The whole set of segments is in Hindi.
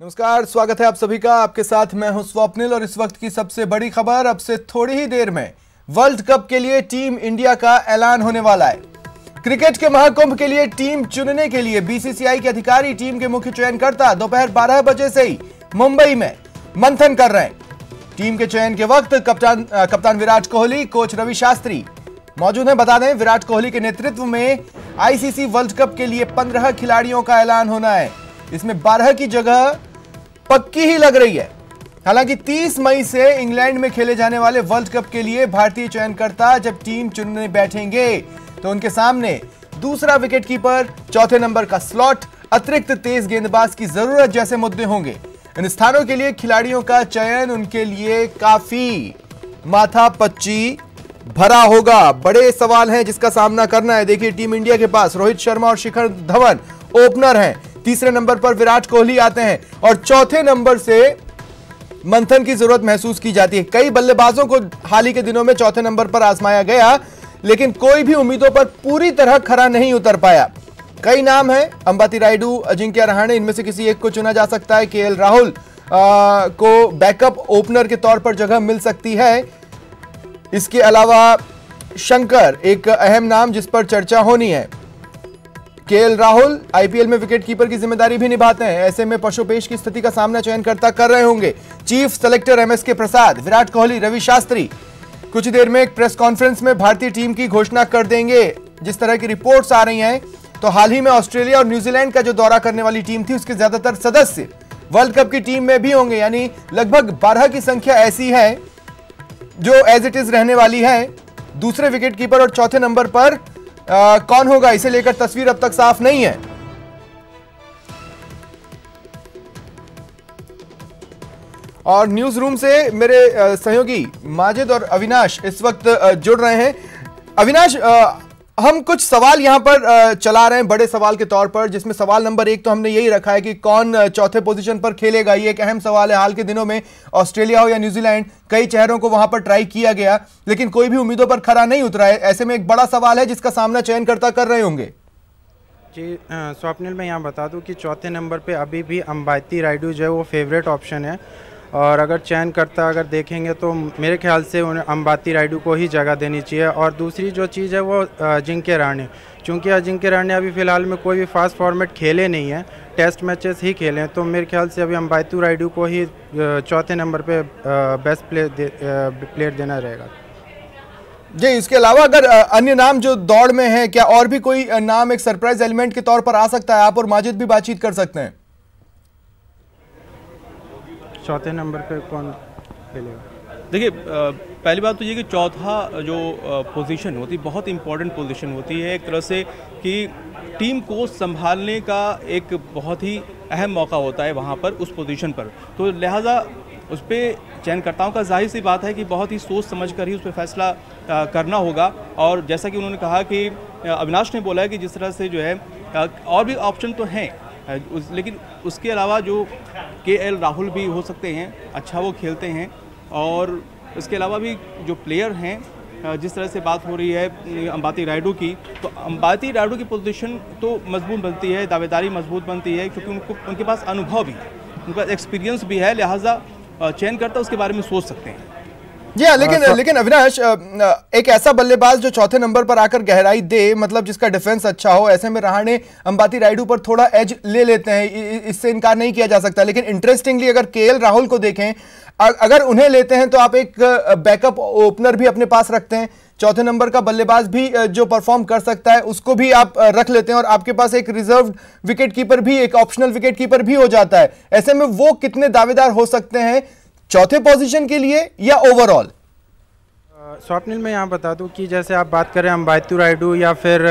नमस्कार, स्वागत है आप सभी का। आपके साथ मैं हूं स्वप्निल और इस वक्त की सबसे बड़ी खबर। अब से थोड़ी ही देर में वर्ल्ड कप के लिए टीम इंडिया का ऐलान होने वाला है। क्रिकेट के महाकुंभ के लिए टीम चुनने के लिए बीसीसीआई के अधिकारी टीम के मुख्य चयनकर्ता दोपहर 12 बजे से ही मुंबई में मंथन कर रहे हैं। टीम के चयन के वक्त कप्तान विराट कोहली, कोच रवि शास्त्री मौजूद हैं। बता दें, विराट कोहली के नेतृत्व में आईसीसी वर्ल्ड कप के लिए 15 खिलाड़ियों का ऐलान होना है। इसमें 12 की जगह पक्की ही लग रही है। हालांकि 30 मई से इंग्लैंड में खेले जाने वाले वर्ल्ड कप के लिए भारतीय चयनकर्ता जब टीम चुनने बैठेंगे तो उनके सामने दूसरा विकेटकीपर, चौथे नंबर का स्लॉट, अतिरिक्त तेज गेंदबाज की जरूरत जैसे मुद्दे होंगे। इन स्थानों के लिए खिलाड़ियों का चयन उनके लिए काफी माथापच्ची भरा होगा। बड़े सवाल हैं जिसका सामना करना है। देखिए, टीम इंडिया के पास रोहित शर्मा और शिखर धवन ओपनर हैं। तीसरे नंबर पर विराट कोहली आते हैं और चौथे नंबर से मंथन की जरूरत महसूस की जाती है। कई बल्लेबाजों को हाल ही के दिनों में चौथे नंबर पर आजमाया गया, लेकिन कोई भी उम्मीदों पर पूरी तरह खरा नहीं उतर पाया। कई नाम हैं, अंबाती रायडू, अजिंक्य रहाणे, इनमें से किसी एक को चुना जा सकता है। केएल राहुल को बैकअप ओपनर के तौर पर जगह मिल सकती है। इसके अलावा शंकर एक अहम नाम जिस पर चर्चा होनी है। केएल राहुल आईपीएल में विकेटकीपर की जिम्मेदारी भी निभाते हैं। ऐसे में पशुपेश की स्थिति का सामना चयनकर्ता कर रहे होंगे। चीफ सेलेक्टर एमएसके प्रसाद, विराट कोहली, रवि शास्त्री कुछ देर में एक प्रेस कॉन्फ्रेंस में भारतीय टीम की घोषणा कर देंगे। जिस तरह की रिपोर्ट्स आ रही हैं तो हाल ही में ऑस्ट्रेलिया और न्यूजीलैंड का जो दौरा करने वाली टीम थी उसके ज्यादातर सदस्य वर्ल्ड कप की टीम में भी होंगे। यानी लगभग 12 की संख्या ऐसी है जो एज इट इज रहने वाली है। दूसरे विकेटकीपर और चौथे नंबर पर कौन होगा, इसे लेकर तस्वीर अब तक साफ नहीं है। और न्यूज रूम से मेरे सहयोगी माजिद और अविनाश इस वक्त जुड़ रहे हैं। अविनाश, हम कुछ सवाल यहां पर चला रहे हैं बड़े सवाल के तौर पर, जिसमें सवाल नंबर 1 तो हमने यही रखा है कि कौन चौथे पोजीशन पर खेलेगा। ये एक अहम सवाल है। हाल के दिनों में ऑस्ट्रेलिया हो या न्यूजीलैंड, कई चेहरों को वहां पर ट्राई किया गया, लेकिन कोई भी उम्मीदों पर खरा नहीं उतरा है। ऐसे में एक बड़ा सवाल है जिसका सामना चयनकर्ता कर रहे होंगे। जी स्वप्निल, मैं यहाँ बता दूं कि चौथे नंबर पे अभी भी अंबाती रायडू जो है वो फेवरेट ऑप्शन है। और अगर चयनकर्ता अगर देखेंगे तो मेरे ख्याल से उन्हें अंबाती रायडू को ही जगह देनी चाहिए। और दूसरी जो चीज़ है वो अजिंक्य रहाणे, चूँकि अजिंक्य रहाणे अभी फ़िलहाल में कोई भी फास्ट फॉर्मेट खेले नहीं है, टेस्ट मैचेस ही खेले हैं, तो मेरे ख्याल से अभी अंबाती रायडू को ही चौथे नंबर पे बेस्ट प्लेयर देना रहेगा। जी, इसके अलावा अगर अन्य नाम जो दौड़ में है, क्या और भी कोई नाम एक सरप्राइज एलिमेंट के तौर पर आ सकता है? आप और माजिद भी बातचीत कर सकते हैं। चौथे नंबर पे कौन खेलेगा? देखिए, पहली बात तो ये कि चौथा जो पोजीशन होती है बहुत इंपॉर्टेंट पोजीशन होती है एक तरह से, कि टीम को संभालने का एक बहुत ही अहम मौका होता है वहाँ पर उस पोजीशन पर। तो लिहाजा उस पर चयनकर्ताओं का जाहिर सी बात है कि बहुत ही सोच समझ कर ही उस पर फैसला करना होगा। और जैसा कि उन्होंने कहा कि अविनाश ने बोला है कि जिस तरह से जो है और भी ऑप्शन तो हैं, लेकिन उसके अलावा जो केएल राहुल भी हो सकते हैं, अच्छा वो खेलते हैं। और इसके अलावा भी जो प्लेयर हैं, जिस तरह से बात हो रही है अंबाती रायडू की, तो अंबाती रायडू की पोजीशन तो मजबूत बनती है, दावेदारी मजबूत बनती है, क्योंकि उनके पास अनुभव भी, उनका एक्सपीरियंस भी है। लिहाजा चयनकर्ता उसके बारे में सोच सकते हैं। जी हाँ, लेकिन अविनाश, एक ऐसा बल्लेबाज जो चौथे नंबर पर आकर गहराई दे, मतलब जिसका डिफेंस अच्छा हो, ऐसे में रहाणे अंबाती रायडू पर थोड़ा एज ले लेते हैं, इससे इनकार नहीं किया जा सकता। लेकिन इंटरेस्टिंगली अगर केएल राहुल को देखें, अगर उन्हें लेते हैं तो आप एक बैकअप ओपनर भी अपने पास रखते हैं, चौथे नंबर का बल्लेबाज भी जो परफॉर्म कर सकता है उसको भी आप रख लेते हैं, और आपके पास एक रिजर्व विकेटकीपर भी, एक ऑप्शनल विकेटकीपर भी हो जाता है। ऐसे में वो कितने दावेदार हो सकते हैं चौथे पोजीशन के लिए या ओवरऑल? स्वप्निल, मैं यहाँ बता दूँ कि जैसे आप बात करें अंबाती रायडू या फिर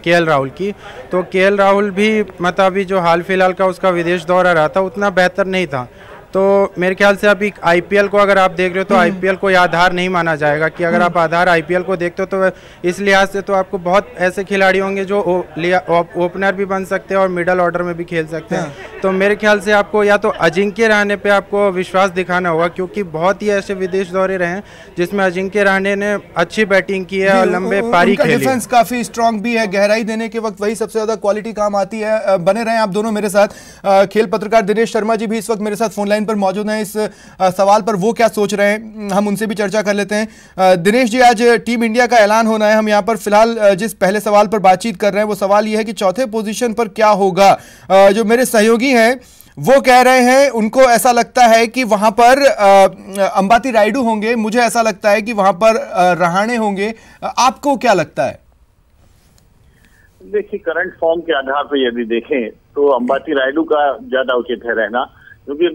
केएल राहुल की, तो केएल राहुल भी मतलब अभी जो हाल फिलहाल का उसका विदेश दौरा रहा था उतना बेहतर नहीं था। तो मेरे ख्याल से अभी आईपीएल को अगर आप देख रहे हो तो आईपीएल को आधार नहीं माना जाएगा कि अगर आप आधार आईपीएल को देखते हो तो इस लिहाज से तो आपको बहुत ऐसे खिलाड़ी होंगे जो ओपनर भी बन सकते हैं और मिडल ऑर्डर में भी खेल सकते हैं। तो मेरे ख्याल से आपको या तो अजिंक्य रहाणे पे आपको विश्वास दिखाना होगा, क्योंकि बहुत ही ऐसे विदेश दौरे रहे हैं जिसमें अजिंक्य रहाणे ने अच्छी बैटिंग की है और लंबे पारी खेली। डिफेंस काफी स्ट्रांग भी है, गहराई देने के वक्त वही सबसे ज्यादा क्वालिटी काम आती है। बने रहें आप दोनों मेरे साथ। खेल पत्रकार दिनेश शर्मा जी भी इस वक्त मेरे साथ फोन लाइन पर मौजूद हैं। इस सवाल पर वो क्या सोच रहे हैं हम उनसे भी चर्चा कर लेते हैं। दिनेश जी, आज टीम इंडिया का ऐलान होना है। हम यहाँ पर फिलहाल जिस पहले सवाल पर बातचीत कर रहे हैं वो सवाल ये है कि चौथे पोजीशन पर क्या होगा। जो मेरे सहयोगी हैं वो कह रहे हैं उनको ऐसा लगता है कि वहां पर अंबाती रायडू होंगे, मुझे ऐसा लगता है कि वहां पर रहाणे होंगे। आपको क्या लगता है? देखिए, करंट फॉर्म के आधार पर यदि देखें तो अंबाती रायडू का ज्यादा उचित है रहना, क्योंकि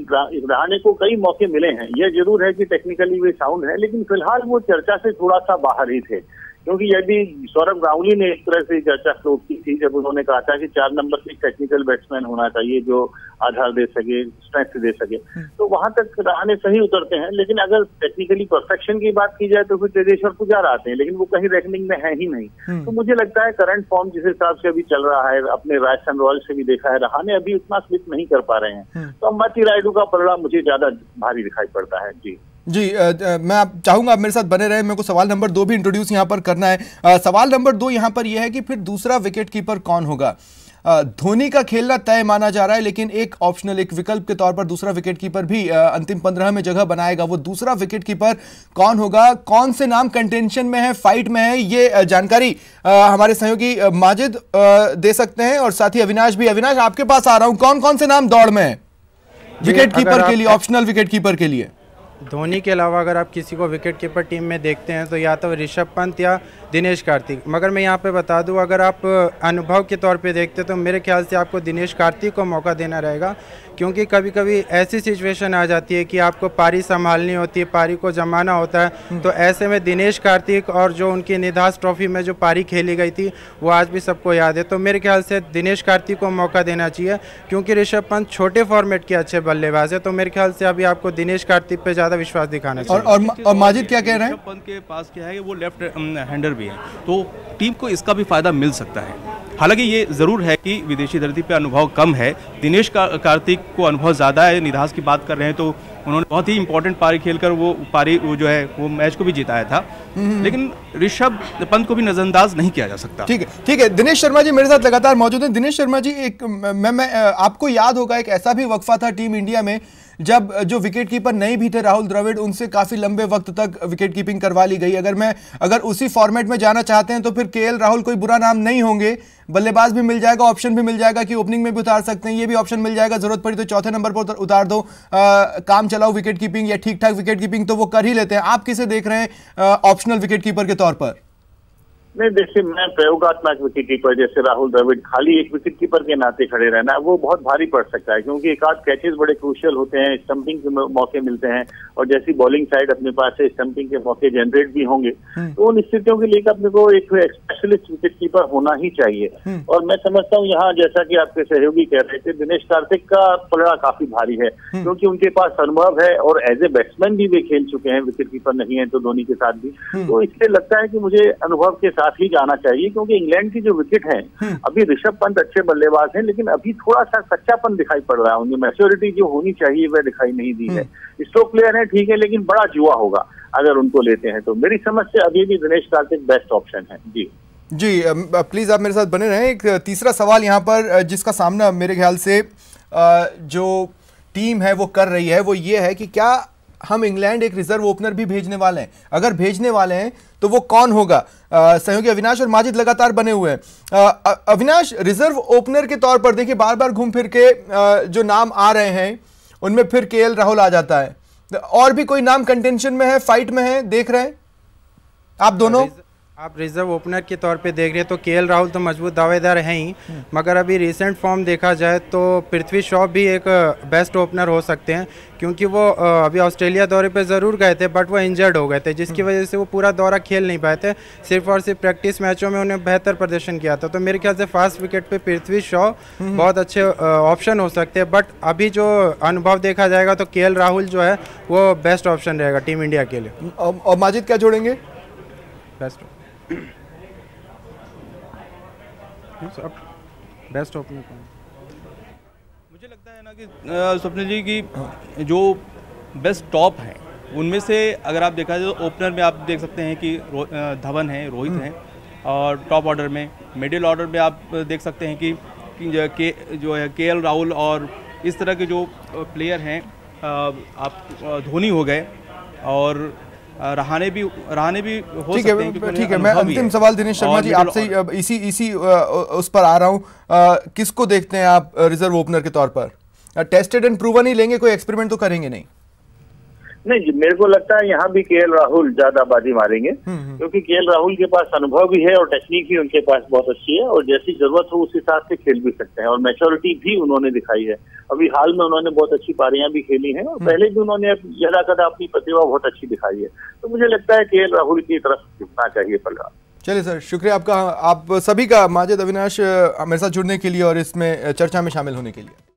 रहाणे को कई मौके मिले हैं। यह जरूर है कि टेक्निकली वे साउंड है, लेकिन फिलहाल वो चर्चा से थोड़ा सा बाहर ही थे। क्योंकि यदि सौरभ गांगुली ने एक तरह से चर्चा फ्लोट की थी जब उन्होंने कहा था कि 4 नंबर से टेक्निकल बैट्समैन होना चाहिए जो आधार दे सके, स्ट्रेंथ दे सके, तो वहां तक रहाणे सही उतरते हैं। लेकिन अगर टेक्निकली परफेक्शन की बात की जाए तो फिर तेजेश्वर पुजारा आते हैं, लेकिन वो कहीं रैंकिंग में है ही नहीं। तो मुझे लगता है करंट फॉर्म जिस हिसाब से अभी चल रहा है, अपने राजस्थान रॉयल्स से भी देखा है, रहाणे अभी उतना स्लिप नहीं कर पा रहे हैं। तो अंबाती रायडू का पलड़ा मुझे ज्यादा भारी दिखाई पड़ता है। जी, मैं आप चाहूंगा आप मेरे साथ बने रहे। मेरे को सवाल नंबर 2 भी इंट्रोड्यूस यहाँ पर करना है। सवाल नंबर 2 यहाँ पर यह है कि फिर दूसरा विकेट कीपर कौन होगा। धोनी का खेलना तय माना जा रहा है, लेकिन एक ऑप्शनल, एक विकल्प के तौर पर दूसरा विकेट कीपर भी अंतिम 15 में जगह बनाएगा। वो दूसरा विकेट कीपर कौन होगा? कौन से नाम कंटेंशन में है, फाइट में है, ये जानकारी हमारे सहयोगी माजिद दे सकते हैं और साथ ही अविनाश भी। अविनाश, आपके पास आ रहा हूं, कौन कौन से नाम दौड़ में है विकेट कीपर के लिए, ऑप्शनल विकेट कीपर के लिए? धोनी के अलावा अगर आप किसी को विकेट कीपर टीम में देखते हैं तो या तो ऋषभ पंत या दिनेश कार्तिक। मगर मैं यहाँ पे बता दूँ, अगर आप अनुभव के तौर पे देखते तो मेरे ख्याल से आपको दिनेश कार्तिक को मौका देना रहेगा, क्योंकि कभी कभी ऐसी सिचुएशन आ जाती है कि आपको पारी संभालनी होती है, पारी को जमाना होता है। तो ऐसे में दिनेश कार्तिक और जो उनकी निधास ट्रॉफी में जो पारी खेली गई थी वो आज भी सबको याद है। तो मेरे ख्याल से दिनेश कार्तिक को मौका देना चाहिए, क्योंकि ऋषभ पंत छोटे फॉर्मेट के अच्छे बल्लेबाज है। तो मेरे ख्याल से अभी आपको दिनेश कार्तिक पे ज़्यादा विश्वास दिखाना चाहिए। और माजिद क्या कह रहे हैं? ऋषभ पंत के पास क्या है, वो लेफ्ट हैंडर भी है, तो टीम को इसका भी फायदा मिल सकता है। हालांकि ये जरूर है कि विदेशी धरती पे अनुभव कम है, दिनेश कार्तिक को अनुभव ज़्यादा है। निधास की बात कर रहे हैं तो उन्होंने बहुत ही इंपॉर्टेंट पारी खेलकर वो जो है वो मैच को भी जिताया था। लेकिन ऋषभ पंत को भी नजरअंदाज नहीं किया जा सकता। ठीक है। दिनेश शर्मा जी मेरे साथ लगातार मौजूद हैं। दिनेश शर्मा जी, एक मैं आपको याद होगा एक ऐसा भी वक्फा था टीम इंडिया में जब जो विकेट कीपर नहीं भी थे राहुल द्रविड़, उनसे काफी लंबे वक्त तक विकेट कीपिंग करवा ली गई। अगर उसी फॉर्मेट में जाना चाहते हैं तो फिर केएल राहुल कोई बुरा नाम नहीं होंगे। बल्लेबाज भी मिल जाएगा, ऑप्शन भी मिल जाएगा कि ओपनिंग में भी उतार सकते हैं, ये भी ऑप्शन मिल जाएगा। जरूरत पड़ी तो चौथे नंबर पर उतार दो, काम चलाओ विकेट कीपिंग या ठीक ठाक विकेट कीपिंग तो वो कर ही लेते हैं। आप किसे देख रहे हैं ऑप्शनल विकेट कीपर के तौर पर? नहीं, देखिए, मैं प्रयोगात्मक विकेट कीपर जैसे राहुल द्रविड़ खाली एक विकेट कीपर के नाते खड़े रहना वो बहुत भारी पड़ सकता है, क्योंकि एक आध कैचेस बड़े क्रूशियल होते हैं, स्टंपिंग के मौके मिलते हैं, और जैसी बॉलिंग साइड अपने पास है स्टंपिंग के मौके जनरेट भी होंगे। तो उन स्थितियों के लिए अपने को एक स्पेशलिस्ट विकेट कीपर होना ही चाहिए। और मैं समझता हूँ यहाँ, जैसा कि आपके सहयोगी कह रहे थे, दिनेश कार्तिक का पलड़ा काफी भारी है, क्योंकि उनके पास अनुभव है और एज ए बैट्समैन भी वे खेल चुके हैं, विकेट कीपर नहीं है तो धोनी के साथ भी। तो इसलिए लगता है कि मुझे अनुभव के साथ ही जाना चाहिए, क्योंकि इंग्लैंड की जो विकेट है, अभी ऋषभ पंत अच्छे बल्लेबाज हैं, लेकिन अभी थोड़ा सा कच्चापन दिखाई पड़ रहा है। उनकी मैच्योरिटी जो होनी चाहिए वह दिखाई नहीं दी है। स्ट्रोक प्लेयर है, ठीक है, लेकिन बड़ा जुआ होगा अगर उनको लेते हैं। तो मेरी समझ से अभी भी दिनेश कार्तिक बेस्ट ऑप्शन है। जी, प्लीज आप मेरे साथ बने रहें। एक तीसरा सवाल यहाँ पर जिसका सामना मेरे ख्याल से जो टीम है वो कर रही है वो ये है कि क्या हम इंग्लैंड एक रिजर्व ओपनर भी भेजने वाले हैं? अगर भेजने वाले हैं तो वो कौन होगा? सहयोगी अविनाश और माजिद लगातार बने हुए हैं। अविनाश, रिजर्व ओपनर के तौर पर देखिए बार बार घूम फिर के जो नाम आ रहे हैं उनमें फिर केएल राहुल आ जाता है। और भी कोई नाम कंटेंशन में है, फाइट में है, देख रहे हैं आप दोनों? आप रिजर्व ओपनर के तौर पे देख रहे हैं तो केएल राहुल तो मजबूत दावेदार हैं ही, मगर अभी रिसेंट फॉर्म देखा जाए तो पृथ्वी शॉ भी एक बेस्ट ओपनर हो सकते हैं, क्योंकि वो अभी ऑस्ट्रेलिया दौरे पे ज़रूर गए थे बट वो इंजर्ड हो गए थे, जिसकी वजह से वो पूरा दौरा खेल नहीं पाए थे। सिर्फ और सिर्फ प्रैक्टिस मैचों में उन्हें बेहतर प्रदर्शन किया था। तो मेरे ख्याल से फास्ट विकेट पे पृथ्वी शॉ बहुत अच्छे ऑप्शन हो सकते हैं, बट अभी जो अनुभव देखा जाएगा तो केएल राहुल जो है वो बेस्ट ऑप्शन रहेगा टीम इंडिया के लिए। और माजिद क्या जोड़ेंगे? बेस्ट ओपनर मुझे लगता है ना कि स्वप्निल जी की जो बेस्ट टॉप हैं उनमें से अगर आप देखा जाए तो ओपनर में आप देख सकते हैं कि धवन है, रोहित हैं, और टॉप ऑर्डर में मिडिल ऑर्डर में आप देख सकते हैं कि जो है केएल राहुल और इस तरह के जो प्लेयर हैं, आप धोनी हो गए और रहाने भी हो सकते हैं। ठीक है, मैं अंतिम सवाल दिनेश शर्मा जी आपसे इसी उस पर आ रहा हूँ। किसको देखते हैं आप रिजर्व ओपनर के तौर पर? टेस्टेड एंड प्रूवन ही लेंगे, कोई एक्सपेरिमेंट तो करेंगे नहीं? नहीं, मेरे को लगता है यहाँ भी केएल राहुल ज्यादा बाजी मारेंगे, क्योंकि केएल राहुल के पास अनुभव भी है और टेक्निक भी उनके पास बहुत अच्छी है, और जैसी जरूरत हो उस हिसाब से खेल भी सकते हैं, और मैच्योरिटी भी उन्होंने दिखाई है। अभी हाल में उन्होंने बहुत अच्छी पारियां भी खेली हैं और पहले भी उन्होंने जगह कदा अपनी प्रतिभा बहुत अच्छी दिखाई है। तो मुझे लगता है केएल राहुल की तरफ झुकना चाहिए फिलहाल। चलिए सर, शुक्रिया आपका, आप सभी का, माजिद, अविनाश, मेरे साथ जुड़ने के लिए और इसमें चर्चा में शामिल होने के लिए।